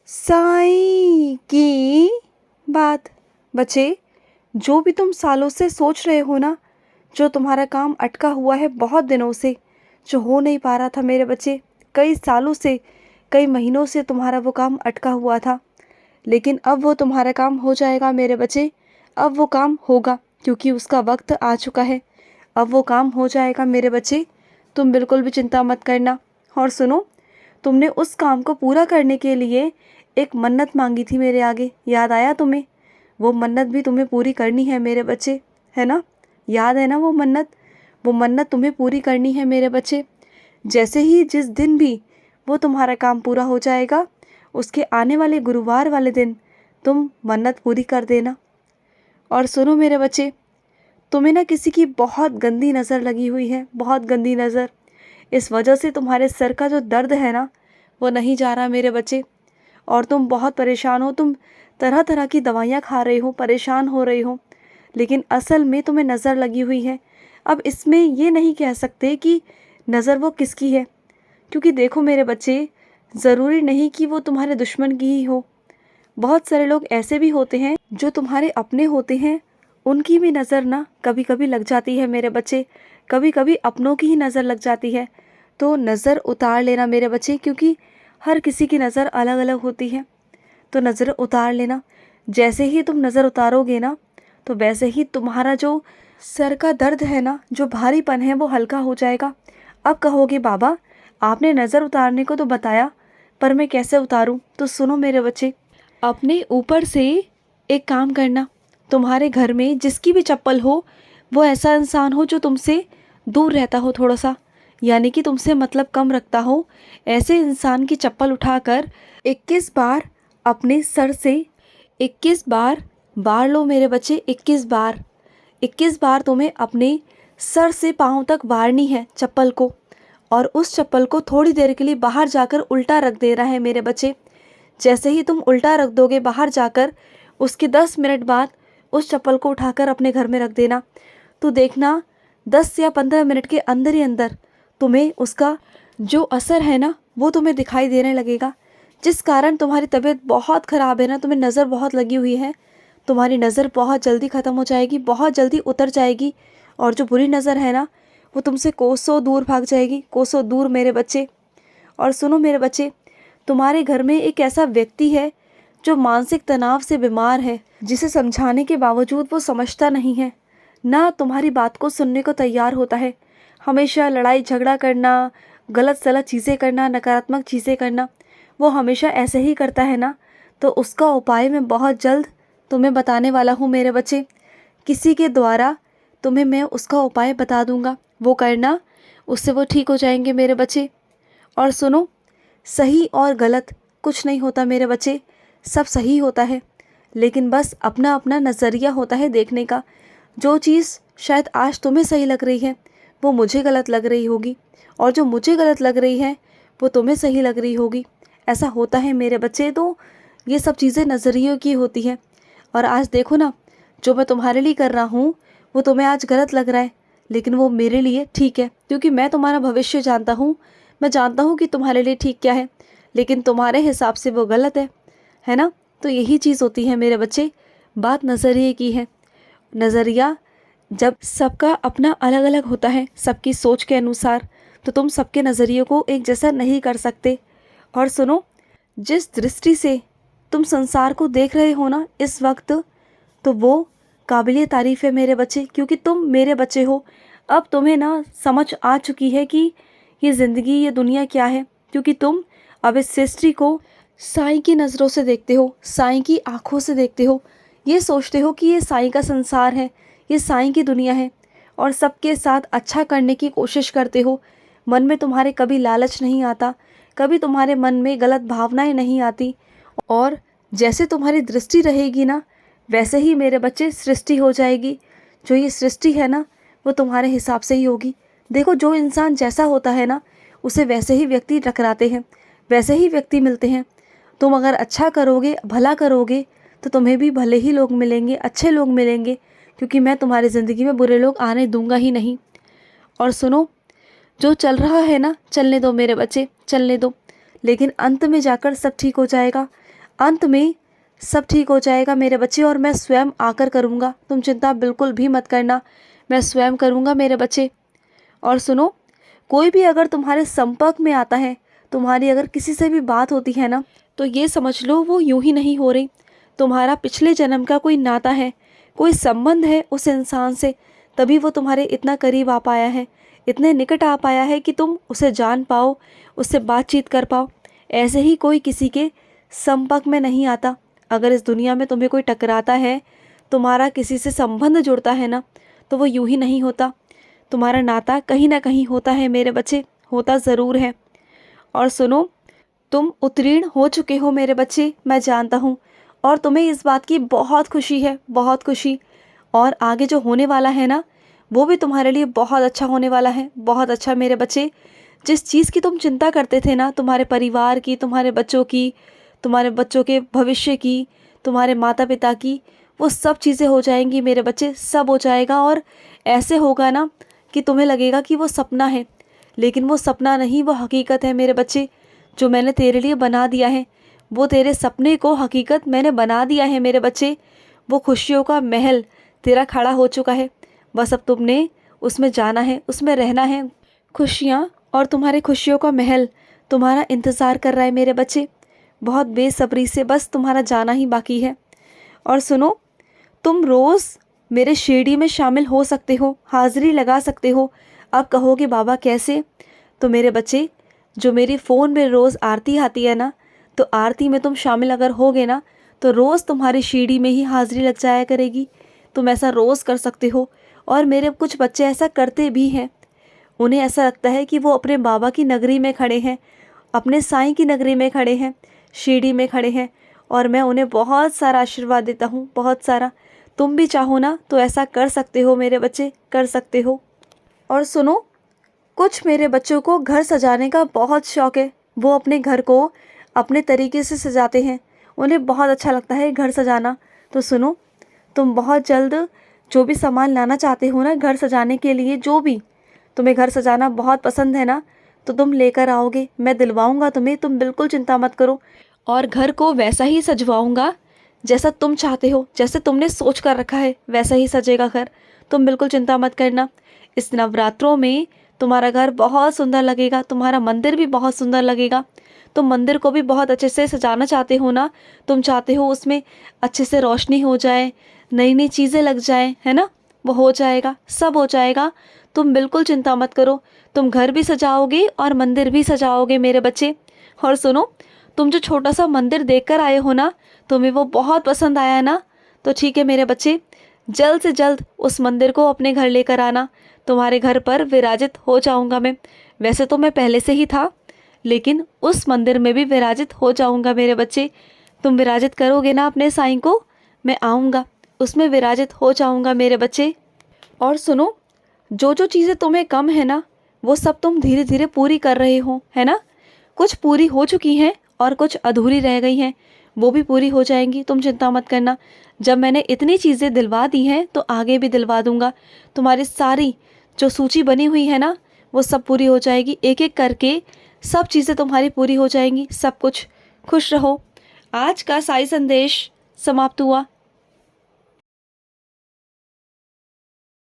साईं की बात। बच्चे, जो भी तुम सालों से सोच रहे हो ना, जो तुम्हारा काम अटका हुआ है बहुत दिनों से, जो हो नहीं पा रहा था मेरे बच्चे, कई सालों से, कई महीनों से तुम्हारा वो काम अटका हुआ था, लेकिन अब वो तुम्हारा काम हो जाएगा मेरे बच्चे। अब वो काम होगा क्योंकि उसका वक्त आ चुका है। अब वो काम हो जाएगा मेरे बच्चे, तुम बिल्कुल भी चिंता मत करना। और सुनो, तुमने उस काम को पूरा करने के लिए एक मन्नत मांगी थी मेरे आगे, याद आया तुम्हें? वो मन्नत भी तुम्हें पूरी करनी है मेरे बच्चे, है ना? याद है ना वो मन्नत? वो मन्नत तुम्हें पूरी करनी है मेरे बच्चे। जैसे ही जिस दिन भी वो तुम्हारा काम पूरा हो जाएगा, उसके आने वाले गुरुवार वाले दिन तुम मन्नत पूरी कर देना। और सुनो मेरे बच्चे, तुम्हें ना किसी की बहुत गंदी नज़र लगी हुई है, बहुत गंदी नज़र। इस वजह से तुम्हारे सर का जो दर्द है ना, वो नहीं जा रहा मेरे बच्चे, और तुम बहुत परेशान हो। तुम तरह तरह की दवाइयाँ खा रहे हो, परेशान हो रहे हो, लेकिन असल में तुम्हें नज़र लगी हुई है। अब इसमें ये नहीं कह सकते कि नज़र वो किसकी है, क्योंकि देखो मेरे बच्चे, ज़रूरी नहीं कि वो तुम्हारे दुश्मन की ही हो। बहुत सारे लोग ऐसे भी होते हैं जो तुम्हारे अपने होते हैं, उनकी भी नज़र ना कभी कभी लग जाती है मेरे बच्चे, कभी कभी अपनों की ही नज़र लग जाती है। तो नज़र उतार लेना मेरे बच्चे, क्योंकि हर किसी की नज़र अलग अलग होती है, तो नज़र उतार लेना। जैसे ही तुम नज़र उतारोगे ना, तो वैसे ही तुम्हारा जो सर का दर्द है ना, जो भारीपन है, वो हल्का हो जाएगा। अब कहोगे बाबा, आपने नज़र उतारने को तो बताया, पर मैं कैसे उतारूं? तो सुनो मेरे बच्चे, अपने ऊपर से एक काम करना। तुम्हारे घर में जिसकी भी चप्पल हो, वो ऐसा इंसान हो जो तुमसे दूर रहता हो थोड़ा सा, यानी कि तुमसे मतलब कम रखता हो। ऐसे इंसान की चप्पल उठाकर 21 बार अपने सर से 21 बार बार लो मेरे बच्चे। 21 बार तुम्हें अपने सर से पाँव तक बारनी है चप्पल को, और उस चप्पल को थोड़ी देर के लिए बाहर जाकर उल्टा रख देना है मेरे बच्चे। जैसे ही तुम उल्टा रख दोगे बाहर जाकर, उसके 10 मिनट बाद उस चप्पल को उठाकर अपने घर में रख देना। तो देखना 10 या 15 मिनट के अंदर ही अंदर तुम्हें उसका जो असर है ना, वो तुम्हें दिखाई देने लगेगा। जिस कारण तुम्हारी तबीयत बहुत ख़राब है ना, तुम्हें नज़र बहुत लगी हुई है, तुम्हारी नज़र बहुत जल्दी ख़त्म हो जाएगी, बहुत जल्दी उतर जाएगी, और जो बुरी नज़र है ना, वो तुमसे कोसों दूर भाग जाएगी, कोसों दूर मेरे बच्चे। और सुनो मेरे बच्चे, तुम्हारे घर में एक ऐसा व्यक्ति है जो मानसिक तनाव से बीमार है, जिसे समझाने के बावजूद वो समझता नहीं है, ना तुम्हारी बात को सुनने को तैयार होता है। हमेशा लड़ाई झगड़ा करना, गलत सलत चीज़ें करना, नकारात्मक चीज़ें करना, वो हमेशा ऐसे ही करता है ना। तो उसका उपाय मैं बहुत जल्द तुम्हें बताने वाला हूँ मेरे बच्चे। किसी के द्वारा तुम्हें मैं उसका उपाय बता दूँगा, वो करना, उससे वो ठीक हो जाएंगे मेरे बच्चे। और सुनो, सही और गलत कुछ नहीं होता मेरे बच्चे, सब सही होता है, लेकिन बस अपना अपना नज़रिया होता है देखने का। जो चीज़ शायद आज तुम्हें सही लग रही है, वो मुझे गलत लग रही होगी, और जो मुझे गलत लग रही है, वो तुम्हें सही लग रही होगी। ऐसा होता है मेरे बच्चे। तो ये सब चीज़ें नज़रियों की होती है। और आज देखो ना, जो मैं तुम्हारे लिए कर रहा हूँ, वो तुम्हें आज गलत लग रहा है, लेकिन वो मेरे लिए ठीक है, क्योंकि मैं तुम्हारा भविष्य जानता हूँ। मैं जानता हूँ कि तुम्हारे लिए ठीक क्या है, लेकिन तुम्हारे हिसाब से वो गलत है ना? तो यही चीज़ होती है मेरे बच्चे, बात नज़रिए की है। नज़रिया जब सबका अपना अलग अलग होता है, सबकी सोच के अनुसार, तो तुम सबके नज़रियों को एक जैसा नहीं कर सकते। और सुनो, जिस दृष्टि से तुम संसार को देख रहे हो ना इस वक्त, तो वो काबिलियत तारीफ़ है मेरे बच्चे, क्योंकि तुम मेरे बच्चे हो। अब तुम्हें ना समझ आ चुकी है कि ये ज़िंदगी, ये दुनिया क्या है, क्योंकि तुम अब इस सृष्टि को साईं की नज़रों से देखते हो, साईं की आँखों से देखते हो। ये सोचते हो कि ये साईं का संसार है, ये साईं की दुनिया है, और सबके साथ अच्छा करने की कोशिश करते हो। मन में तुम्हारे कभी लालच नहीं आता, कभी तुम्हारे मन में गलत भावनाएं नहीं आती। और जैसे तुम्हारी दृष्टि रहेगी ना, वैसे ही मेरे बच्चे सृष्टि हो जाएगी। जो ये सृष्टि है ना, वो तुम्हारे हिसाब से ही होगी। देखो, जो इंसान जैसा होता है ना, उसे वैसे ही व्यक्ति टकराते हैं, वैसे ही व्यक्ति मिलते हैं। तुम अगर अच्छा करोगे, भला करोगे, तो तुम्हें भी भले ही लोग मिलेंगे, अच्छे लोग मिलेंगे, क्योंकि मैं तुम्हारी ज़िंदगी में बुरे लोग आने दूंगा ही नहीं। और सुनो, जो चल रहा है ना, चलने दो मेरे बच्चे, चलने दो, लेकिन अंत में जाकर सब ठीक हो जाएगा। अंत में सब ठीक हो जाएगा मेरे बच्चे, और मैं स्वयं आकर करूँगा, तुम चिंता बिल्कुल भी मत करना, मैं स्वयं करूँगा मेरे बच्चे। और सुनो, कोई भी अगर तुम्हारे संपर्क में आता है, तुम्हारी अगर किसी से भी बात होती है ना, तो ये समझ लो वो यूं ही नहीं हो रही। तुम्हारा पिछले जन्म का कोई नाता है, कोई संबंध है उस इंसान से, तभी वो तुम्हारे इतना करीब आ पाया है, इतने निकट आ पाया है कि तुम उसे जान पाओ, उससे बातचीत कर पाओ। ऐसे ही कोई किसी के संपर्क में नहीं आता। अगर इस दुनिया में तुम्हें कोई टकराता है, तुम्हारा किसी से संबंध जुड़ता है ना, तो वो यूं ही नहीं होता। तुम्हारा नाता कहीं ना कहीं होता है मेरे बच्चे, होता ज़रूर है। और सुनो, तुम उत्तीर्ण हो चुके हो मेरे बच्चे, मैं जानता हूँ, और तुम्हें इस बात की बहुत खुशी है, बहुत खुशी। और आगे जो होने वाला है ना, वो भी तुम्हारे लिए बहुत अच्छा होने वाला है, बहुत अच्छा मेरे बच्चे। जिस चीज़ की तुम चिंता करते थे ना, तुम्हारे परिवार की, तुम्हारे बच्चों की, तुम्हारे बच्चों के भविष्य की, तुम्हारे माता पिता की, वो सब चीज़ें हो जाएंगी मेरे बच्चे, सब हो जाएगा। और ऐसे होगा ना कि तुम्हें लगेगा कि वो सपना है, लेकिन वो सपना नहीं, वो हकीकत है मेरे बच्चे। जो मैंने तेरे लिए बना दिया है, वो तेरे सपने को हकीकत मैंने बना दिया है मेरे बच्चे। वो खुशियों का महल तेरा खड़ा हो चुका है, बस अब तुमने उसमें जाना है, उसमें रहना है। खुशियाँ और तुम्हारे खुशियों का महल तुम्हारा इंतज़ार कर रहा है मेरे बच्चे, बहुत बेसब्री से, बस तुम्हारा जाना ही बाकी है। और सुनो, तुम रोज़ मेरे शिरडी में शामिल हो सकते हो, हाज़िरी लगा सकते हो। अब कहोगे बाबा कैसे? तो मेरे बच्चे, जो मेरी फ़ोन में रोज़ आरती आती है ना, तो आरती में तुम शामिल अगर होगे ना, तो रोज़ तुम्हारी शिरडी में ही हाज़िरी लग जाया करेगी। तुम ऐसा रोज़ कर सकते हो। और मेरे कुछ बच्चे ऐसा करते भी हैं। उन्हें ऐसा लगता है कि वो अपने बाबा की नगरी में खड़े हैं, अपने साईं की नगरी में खड़े हैं, शिरडी में खड़े हैं, और मैं उन्हें बहुत सारा आशीर्वाद देता हूँ, बहुत सारा। तुम भी चाहो ना तो ऐसा कर सकते हो मेरे बच्चे, कर सकते हो। और सुनो, कुछ मेरे बच्चों को घर सजाने का बहुत शौक़ है, वो अपने घर को अपने तरीके से सजाते हैं, उन्हें बहुत अच्छा लगता है घर सजाना। तो सुनो, तुम बहुत जल्द जो भी सामान लाना चाहते हो ना घर सजाने के लिए, जो भी तुम्हें घर सजाना बहुत पसंद है ना, तो तुम लेकर आओगे, मैं दिलवाऊंगा तुम्हें, तुम बिल्कुल चिंता मत करो। और घर को वैसा ही सजवाऊंगा जैसा तुम चाहते हो, जैसे तुमने सोच कर रखा है वैसा ही सजेगा घर, तुम बिल्कुल चिंता मत करना। इस नवरात्रों में तुम्हारा घर बहुत सुंदर लगेगा, तुम्हारा मंदिर भी बहुत सुंदर लगेगा। तुम मंदिर को भी बहुत अच्छे से सजाना चाहते हो ना, तुम चाहते हो उसमें अच्छे से रोशनी हो जाए, नई नई चीज़ें लग जाए, है ना, वो हो जाएगा, सब हो जाएगा। तुम बिल्कुल चिंता मत करो, तुम घर भी सजाओगे और मंदिर भी सजाओगे मेरे बच्चे। और सुनो, तुम जो छोटा सा मंदिर देख कर आए हो ना, तुम्हें वो बहुत पसंद आया ना, तो ठीक है मेरे बच्चे, जल्द से जल्द उस मंदिर को अपने घर लेकर आना, तुम्हारे घर पर विराजित हो जाऊंगा मैं। वैसे तो मैं पहले से ही था, लेकिन उस मंदिर में भी विराजित हो जाऊंगा मेरे बच्चे। तुम विराजित करोगे ना अपने साईं को, मैं आऊँगा, उसमें विराजित हो जाऊंगा मेरे बच्चे। और सुनो, जो जो चीज़ें तुम्हें कम है ना, वो सब तुम धीरे धीरे पूरी कर रहे हो, है ना। कुछ पूरी हो चुकी हैं और कुछ अधूरी रह गई हैं, वो भी पूरी हो जाएंगी, तुम चिंता मत करना। जब मैंने इतनी चीज़ें दिलवा दी हैं तो आगे भी दिलवा दूंगा। तुम्हारी सारी जो सूची बनी हुई है ना, वो सब पूरी हो जाएगी, एक एक करके सब चीज़ें तुम्हारी पूरी हो जाएंगी, सब कुछ। खुश रहो। आज का साई संदेश समाप्त हुआ।